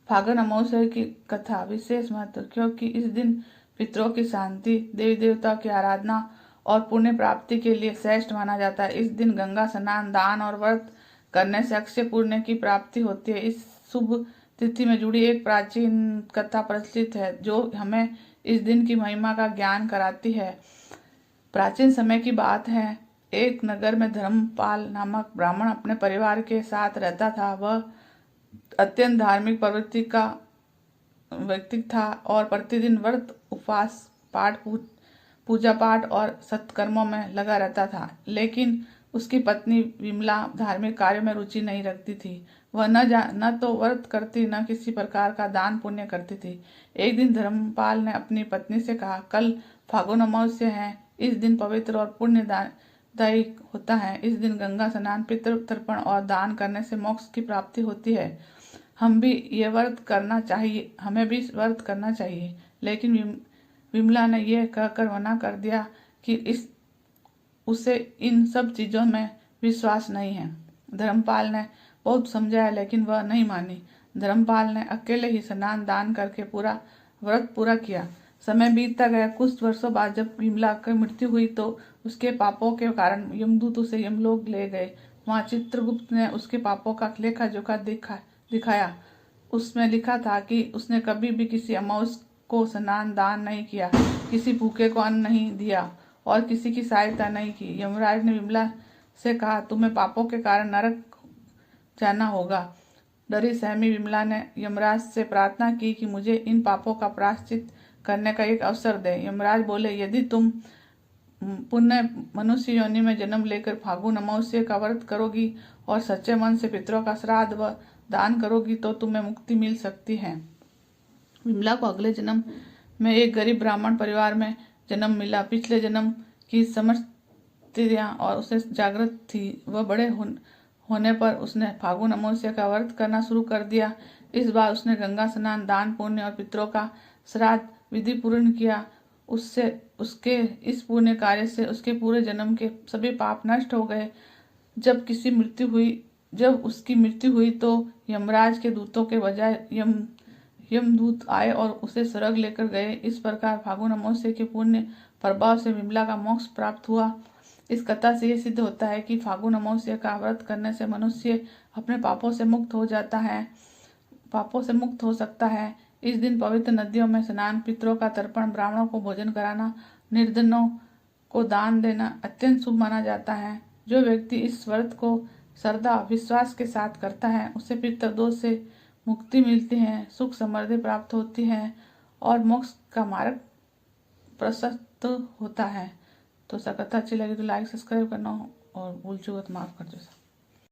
फागुन अमावस्या की कथा विशेष महत्व, क्योंकि इस दिन पितरों की शांति, देवी देवता की आराधना और पुण्य प्राप्ति के लिए श्रेष्ठ माना जाता है। इस दिन गंगा स्नान, दान और व्रत करने से अक्षय पुण्य की प्राप्ति होती है। इस शुभ तिथि में जुड़ी एक प्राचीन कथा प्रचलित है जो हमें इस दिन की महिमा का ज्ञान कराती है। प्राचीन समय की बात है, एक नगर में धर्मपाल नामक ब्राह्मण अपने परिवार के साथ रहता था। वह अत्यंत धार्मिक प्रवृत्ति का व्यक्ति था और प्रतिदिन व्रत, उपवास, पाठ, पूजा पाठ और सत्कर्मों में लगा रहता था। लेकिन उसकी पत्नी विमला धार्मिक कार्यों में रुचि नहीं रखती थी। वह न तो व्रत करती, न किसी प्रकार का दान पुण्य करती थी। एक दिन धर्मपाल ने अपनी पत्नी से कहा, कल फागुन अमावस्या है। इस दिन पवित्र और पुण्यदायी होता है। इस दिन गंगा स्नान, पितृ तर्पण और दान करने से मोक्ष की प्राप्ति होती है। हमें भी व्रत करना चाहिए। लेकिन विमला ने यह कहकर मना कर दिया कि उसे इन सब चीजों में विश्वास नहीं है। धर्मपाल ने बहुत समझाया लेकिन वह नहीं मानी। धर्मपाल ने अकेले ही स्नान दान करके व्रत पूरा किया। समय बीतता गया। कुछ वर्षों बाद जब विमला की मृत्यु हुई तो उसके पापों के कारण यमदूत उसे यमलोक ले गए। वहां चित्रगुप्त ने उसके पापों का लेखा जोखा दिखाया। उसमें लिखा था कि उसने कभी भी किसी अमावस को स्नान दान नहीं किया, किसी भूखे को अन्न नहीं दिया और किसी की सहायता नहीं की। यमराज ने विमला से कहा, तुम्हें पापों के कारण नरक जाना होगा। डरी सहमी विमला ने यमराज से प्रार्थना की कि मुझे इन पापों का प्रायश्चित करने का एक अवसर दे। यमराज बोले, यदि तुम पुण्य मनुष्य योनि में जन्म लेकर फागुन अमावस्या का व्रत करोगी और सच्चे मन से पितरों का श्राद्ध व दान करोगी तो तुम्हें मुक्ति मिल सकती है। विमला को अगले जन्म में एक गरीब ब्राह्मण परिवार में जन्म मिला। पिछले जन्म की समस्याएं और उसे जागृत थी। वह बड़े होने पर उसने फागुन अमावस्या का व्रत करना शुरू कर दिया। इस बार उसने गंगा स्नान, दान पुण्य और पितरों का श्राद्ध विधि पूर्ण किया। उसके इस पुण्य कार्य से उसके पूरे जन्म के सभी पाप नष्ट हो गए। जब उसकी मृत्यु हुई तो यमराज के दूतों के बजाय यमदूत आए और उसे स्वर्ग लेकर गए। इस प्रकार फागुन अमावस्या के पुण्य प्रभाव से विमला का मोक्ष प्राप्त हुआ। इस कथा से यह सिद्ध होता है कि फागुन अमावस्या का व्रत करने से मनुष्य अपने पापों से मुक्त हो सकता है। इस दिन पवित्र नदियों में स्नान, पितरों का तर्पण, ब्राह्मणों को भोजन कराना, निर्धनों को दान देना अत्यंत शुभ माना जाता है। जो व्यक्ति इस व्रत को श्रद्धा विश्वास के साथ करता है उसे पितृदोष से मुक्ति मिलती है, सुख समृद्धि प्राप्त होती है और मोक्ष का मार्ग प्रशस्त होता है। तो कथा अच्छी लगी तो लाइक सब्सक्राइब करना और भूल चूक माफ कर दो।